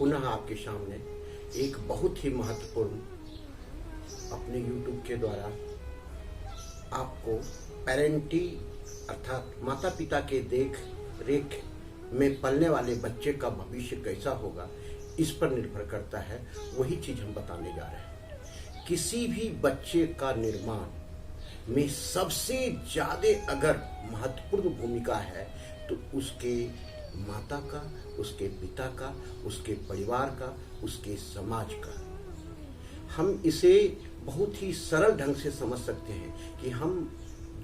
पुनः आपके सामने एक बहुत ही महत्वपूर्ण अपने YouTube के द्वारा आपको पेरेंटिंग अर्थात माता पिता के देख रेख में पलने वाले बच्चे का भविष्य कैसा होगा इस पर निर्भर करता है। वही चीज हम बताने जा रहे हैं। किसी भी बच्चे का निर्माण में सबसे ज्यादा अगर महत्वपूर्ण भूमिका है तो उसके माता का, उसके पिता का, उसके परिवार का, उसके समाज का। हम इसे बहुत ही सरल ढंग से समझ सकते हैं कि हम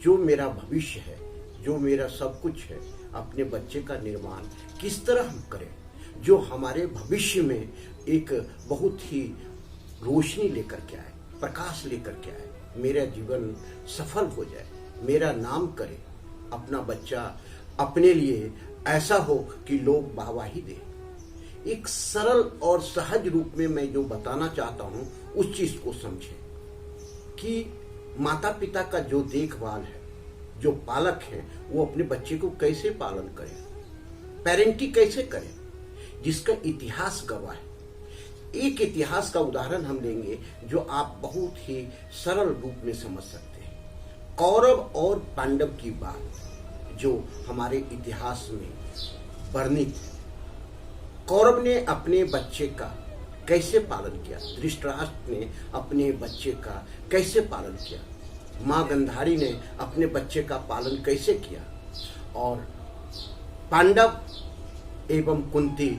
जो मेरा भविष्य है, जो मेरा सब कुछ है, अपने बच्चे का निर्माण किस तरह हम करें जो हमारे भविष्य में एक बहुत ही रोशनी लेकर के आए, प्रकाश लेकर के आए, मेरा जीवन सफल हो जाए, मेरा नाम करे, अपना बच्चा अपने लिए ऐसा हो कि लोग वाहवाही दे। एक सरल और सहज रूप में मैं जो बताना चाहता हूं उस चीज को समझें कि माता पिता का जो देखभाल है, जो पालक हैं, वो अपने बच्चे को कैसे पालन करें, पेरेंटिंग कैसे करें, जिसका इतिहास गवाह है। एक इतिहास का उदाहरण हम लेंगे जो आप बहुत ही सरल रूप में समझ सकते हैं। कौरव और पांडव की बात जो हमारे इतिहास में वर्णित है। कौरव ने अपने बच्चे का कैसे पालन किया, धृतराष्ट्र ने अपने बच्चे का कैसे पालन किया, माँ गांधारी ने अपने बच्चे का पालन कैसे किया, और पांडव एवं कुंती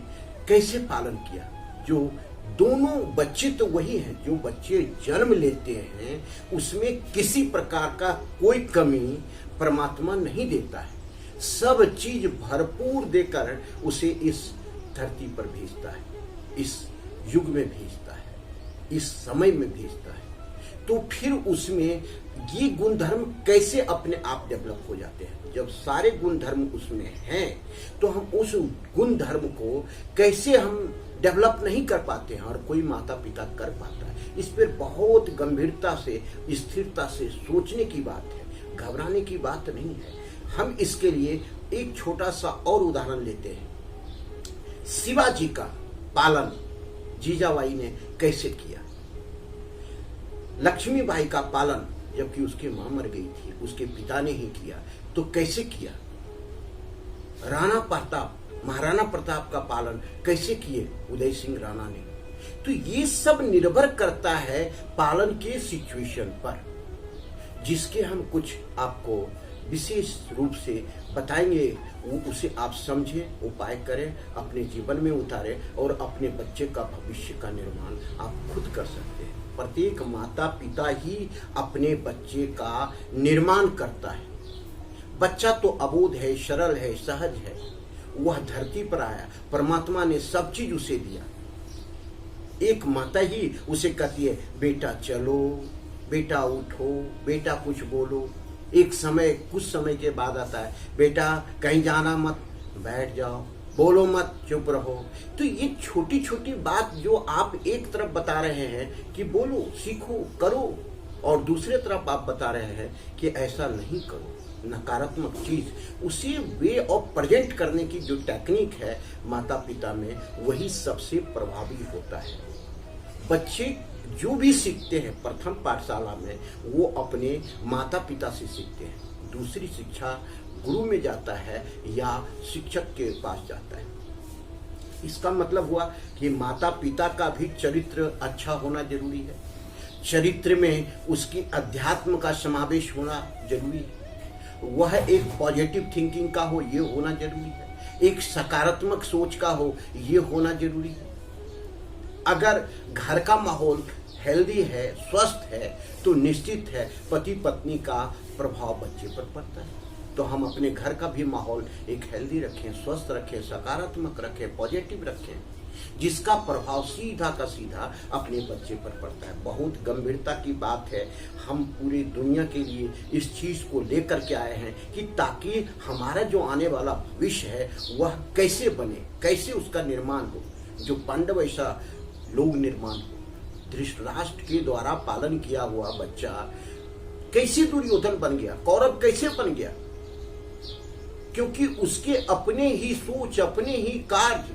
कैसे पालन किया। जो दोनों बच्चे तो वही हैं, जो बच्चे जन्म लेते हैं उसमें किसी प्रकार का कोई कमी परमात्मा नहीं देता है। सब चीज भरपूर देकर उसे इस धरती पर भेजता है, इस युग में भेजता है, इस समय में भेजता है। तो फिर उसमें ये गुणधर्म कैसे अपने आप डेवलप हो जाते हैं। जब सारे गुणधर्म उसमें हैं तो हम उस गुणधर्म को कैसे हम डेवलप नहीं कर पाते हैं, और कोई माता पिता कर पाता है। इस पर बहुत गंभीरता से, स्थिरता से सोचने की बात है, घबराने की बात नहीं है। हम इसके लिए एक छोटा सा और उदाहरण लेते हैं। शिवाजी का पालन जीजाबाई ने कैसे किया, लक्ष्मीबाई का पालन जबकि उसकी मां मर गई थी उसके पिता ने ही किया, तो कैसे किया। राणा प्रताप, महाराणा प्रताप का पालन कैसे किए उदय सिंह राणा ने। तो ये सब निर्भर करता है पालन के सिचुएशन पर, जिसके हम कुछ आपको विशेष रूप से बताएंगे। वो उसे आप समझें, उपाय करें, अपने जीवन में उतारें और अपने बच्चे का भविष्य का निर्माण आप खुद कर सकते हैं। प्रत्येक माता पिता ही अपने बच्चे का निर्माण करता है। बच्चा तो अबोध है, सरल है, सहज है। वह धरती पर आया, परमात्मा ने सब चीज उसे दिया। एक माता ही उसे कहती है बेटा चलो, बेटा उठो, बेटा कुछ बोलो। एक समय, कुछ समय के बाद आता है बेटा कहीं जाना मत, बैठ जाओ, बोलो मत, चुप रहो। तो ये छोटी छोटी बात जो आप एक तरफ बता रहे हैं कि बोलो, सीखो, करो, और दूसरे तरफ आप बता रहे हैं कि ऐसा नहीं करो, नकारात्मक चीज, उसी वे ऑफ प्रेजेंट करने की जो टेक्निक है माता पिता में, वही सबसे प्रभावी होता है। बच्चे जो भी सीखते हैं प्रथम पाठशाला में वो अपने माता पिता से सीखते हैं। दूसरी शिक्षा गुरु में जाता है या शिक्षक के पास जाता है। इसका मतलब हुआ कि माता पिता का भी चरित्र अच्छा होना जरूरी है, चरित्र में उसकी अध्यात्म का समावेश होना जरूरी है, वह एक पॉजिटिव थिंकिंग का हो ये होना जरूरी है, एक सकारात्मक सोच का हो ये होना जरूरी है। अगर घर का माहौल हेल्दी है, स्वस्थ है, तो निश्चित है पति पत्नी का प्रभाव बच्चे पर पड़ता है। तो हम अपने घर का भी माहौल एक हेल्दी रखें, स्वस्थ रखें, सकारात्मक रखें, पॉजिटिव रखें, जिसका प्रभाव सीधा का सीधा अपने बच्चे पर पड़ता है। बहुत गंभीरता की बात है। हम पूरी दुनिया के लिए इस चीज को लेकर के आए हैं कि ताकि हमारा जो आने वाला भविष्य है वह कैसे बने, कैसे उसका निर्माण हो, जो पांडव ऐसा लोग निर्माण हो। धृतराष्ट्र के द्वारा पालन किया हुआ बच्चा कैसे दुर्योधन बन गया, कौरव कैसे बन गया, क्योंकि उसके अपने ही सोच, अपने ही कार्य,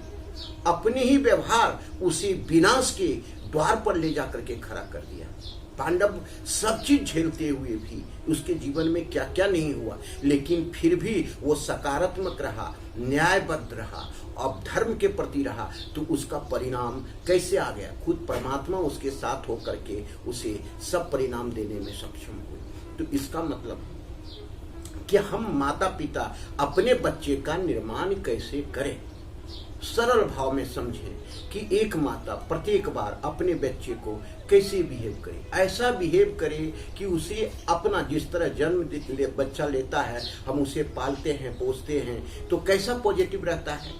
अपने ही व्यवहार उसे विनाश के द्वार पर ले जाकर के खड़ा कर दिया। पांडव सब चीज झेलते हुए भी उसके जीवन में क्या क्या नहीं हुआ, लेकिन फिर भी वो सकारात्मक रहा, न्यायबद्ध रहा, अब धर्म के प्रति रहा, तो उसका परिणाम कैसे आ गया? खुद परमात्मा उसके साथ होकर के उसे सब परिणाम देने में सक्षम हुए। तो इसका मतलब कि हम माता पिता अपने बच्चे का निर्माण कैसे करें, सरल भाव में समझें कि एक माता प्रत्येक बार अपने बच्चे को कैसे बिहेव करे। ऐसा बिहेव करे कि उसे अपना, जिस तरह जन्म बच्चा लेता है, हम उसे पालते हैं, पोसते हैं, तो कैसा पॉजिटिव रहता है,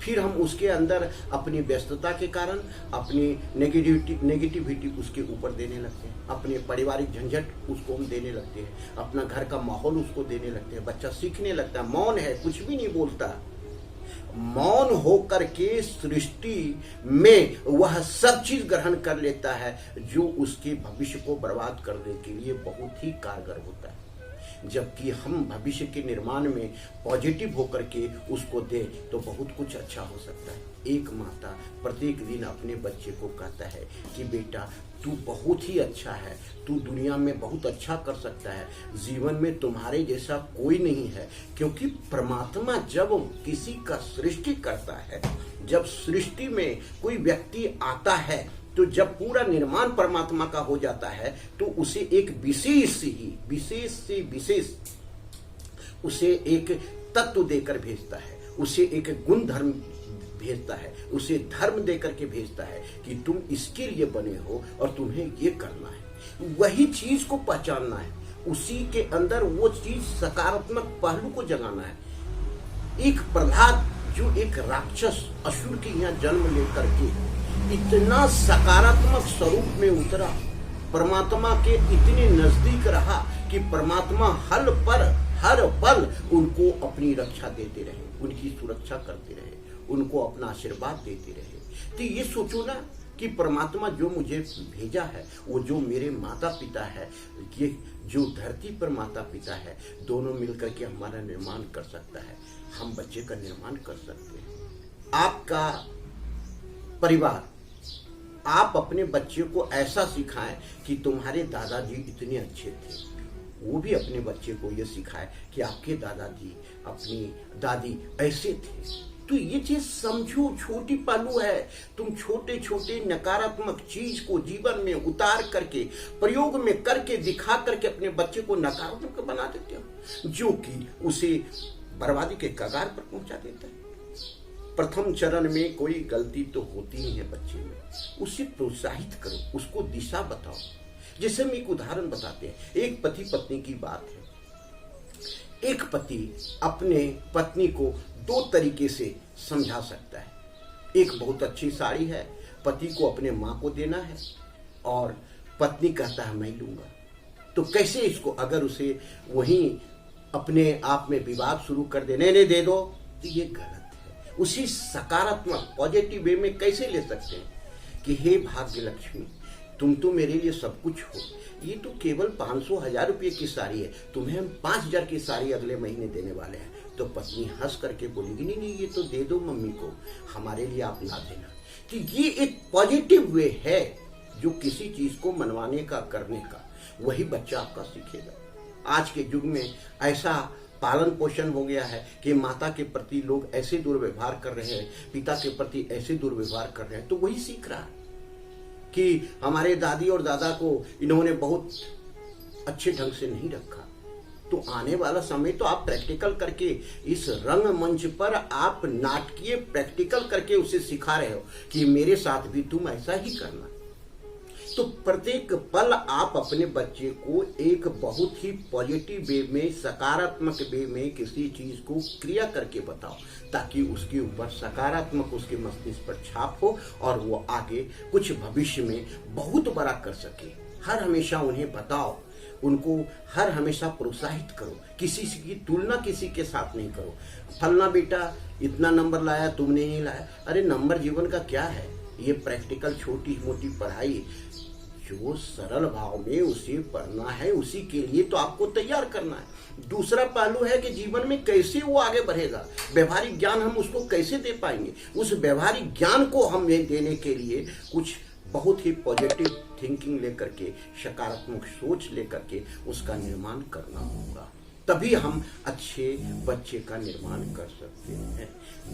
फिर हम उसके अंदर अपनी व्यस्तता के कारण अपनी नेगेटिविटी उसके ऊपर देने लगते हैं, अपने पारिवारिक झंझट उसको हम देने लगते हैं, अपना घर का माहौल उसको देने लगते हैं। बच्चा सीखने लगता है, मौन है, कुछ भी नहीं बोलता, मौन होकर के सृष्टि में वह सब चीज ग्रहण कर लेता है जो उसके भविष्य को बर्बाद करने के लिए बहुत ही कारगर होता है। जबकि हम भविष्य के निर्माण में पॉजिटिव होकर के उसको दें तो बहुत कुछ अच्छा हो सकता है। एक माता प्रत्येक दिन अपने बच्चे को कहता है कि बेटा तू बहुत ही अच्छा है, तू दुनिया में बहुत अच्छा कर सकता है, जीवन में तुम्हारे जैसा कोई नहीं है। क्योंकि परमात्मा जब किसी का सृष्टि करता है, जब सृष्टि में कोई व्यक्ति आता है, तो जब पूरा निर्माण परमात्मा का हो जाता है तो उसे एक विशेष से विशेष उसे एक तत्व देकर भेजता है, उसे एक गुण धर्म भेजता है, उसे धर्म देकर के भेजता है कि तुम इसके लिए बने हो और तुम्हें ये करना है, वही चीज को पहचानना है, उसी के अंदर वो चीज सकारात्मक पहलू को जगाना है। एक प्रहलाद जो एक राक्षस असुर के यहाँ जन्म लेकर के इतना सकारात्मक स्वरूप में उतरा, परमात्मा के इतने नजदीक रहा कि परमात्मा हर पल उनको अपनी रक्षा देते रहे, उनकी सुरक्षा करते रहे, उनको अपना आशीर्वाद देते रहे। तो ये सोचो ना कि परमात्मा जो मुझे भेजा है, वो जो मेरे माता पिता है, ये जो धरती पर माता पिता है, दोनों मिलकर के हमारा निर्माण कर सकता है, हम बच्चे का निर्माण कर सकते हैं। आपका परिवार, आप अपने बच्चे को ऐसा सिखाएं कि तुम्हारे दादाजी इतने अच्छे थे, वो भी अपने बच्चे को ये सिखाए कि आपके दादाजी, अपनी दादी ऐसे थे। तो ये चीज समझो, छोटी पहलू है। तुम छोटे छोटे नकारात्मक चीज को जीवन में उतार करके, प्रयोग में करके, दिखा करके अपने बच्चे को नकारात्मक बना देते हो, जो कि उसे बर्बादी के कगार पर पहुंचा देता है। प्रथम चरण में कोई गलती तो होती ही है बच्चे में, उसे प्रोत्साहित करो, उसको दिशा बताओ। जैसे हम एक उदाहरण बताते हैं, एक पति पत्नी की बात है। एक पति अपने पत्नी को दो तरीके से समझा सकता है। एक बहुत अच्छी साड़ी है, पति को अपने माँ को देना है और पत्नी कहता है मैं लूंगा। तो कैसे इसको, अगर उसे वहीं अपने आप में विवाद शुरू कर दे, नहीं दे दो, तो ये गलत है। उसी सकारात्मक पॉजिटिव वे में कैसे ले सकते हैं कि हे भाग्य लक्ष्मी, तुम तो मेरे लिए सब कुछ हो, ये तो केवल 500-1000 रुपये की साड़ी है, तुम्हें हम 5000 की साड़ी अगले महीने देने वाले हैं। तो पत्नी हंस करके बोलेगी नहीं ये तो दे दो मम्मी को, हमारे लिए आप ना देना। तो ये एक पॉजिटिव वे है जो किसी चीज को मनवाने का, करने का, वही बच्चा आपका सीखेगा। आज के युग में ऐसा पालन पोषण हो गया है कि माता के प्रति लोग ऐसे दुर्व्यवहार कर रहे हैं, पिता के प्रति ऐसे दुर्व्यवहार कर रहे हैं, तो वही सीख रहा है कि हमारे दादी और दादा को इन्होंने बहुत अच्छे ढंग से नहीं रखा। तो आने वाला समय तो आप प्रैक्टिकल करके, इस रंग मंच पर आप नाटकीय प्रैक्टिकल करके उसे सिखा रहे हो कि मेरे साथ भी तुम ऐसा ही करना। तो प्रत्येक पल आप अपने बच्चे को एक बहुत ही पॉजिटिव वे में, सकारात्मक वे में किसी चीज को क्रिया करके बताओ, ताकि उसके ऊपर सकारात्मक उसके मस्तिष्क पर छाप हो और वो आगे कुछ भविष्य में बहुत बड़ा कर सके। हर हमेशा उन्हें बताओ, उनको हर हमेशा प्रोत्साहित करो, किसी की तुलना किसी के साथ नहीं करो। फलना बेटा इतना नंबर लाया, तुमने नहीं लाया, अरे नंबर जीवन का क्या है, ये प्रैक्टिकल छोटी मोटी पढ़ाई जो सरल भाव में उसे पढ़ना है, उसी के लिए तो आपको तैयार करना है। दूसरा पहलू है कि जीवन में कैसे वो आगे बढ़ेगा, व्यवहारिक ज्ञान हम उसको कैसे दे पाएंगे। उस व्यवहारिक ज्ञान को हमें देने के लिए कुछ बहुत ही पॉजिटिव थिंकिंग लेकर के, सकारात्मक सोच लेकर के उसका निर्माण करना होगा, तभी हम अच्छे बच्चे का निर्माण कर सकते हैं।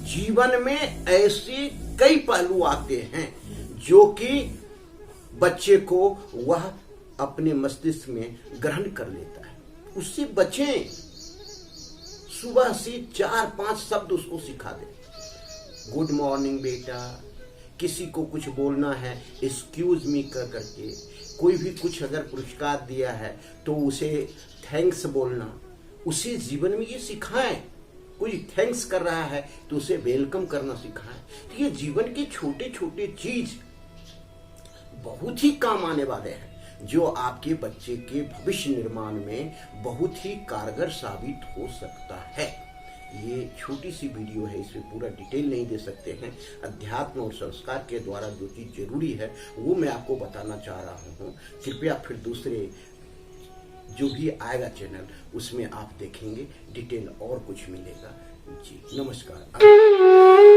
जीवन में ऐसे कई पहलू आते हैं जो कि बच्चे को वह अपने मस्तिष्क में ग्रहण कर लेता है, उससे बचें। सुबह से 4-5 शब्द उसको सिखा दे। गुड मॉर्निंग बेटा, किसी को कुछ बोलना है एक्सक्यूज मी कर करके, कोई भी कुछ अगर पुरस्कार दिया है तो उसे थैंक्स बोलना, उसे जीवन में ये सिखाएं। कोई थैंक्स कर रहा है तो उसे वेलकम करना सिखाएं। तो ये जीवन के छोटे छोटे चीज बहुत ही काम आने वाले हैं, जो आपके बच्चे के भविष्य निर्माण में बहुत ही कारगर साबित हो सकता है। ये छोटी सी वीडियो है, इसमें पूरा डिटेल नहीं दे सकते हैं। अध्यात्म और संस्कार के द्वारा जो चीज जरूरी है वो मैं आपको बताना चाह रहा हूँ। कृपया फिर दूसरे जो भी आएगा चैनल उसमें आप देखेंगे, डिटेल और कुछ मिलेगा। जी नमस्कार।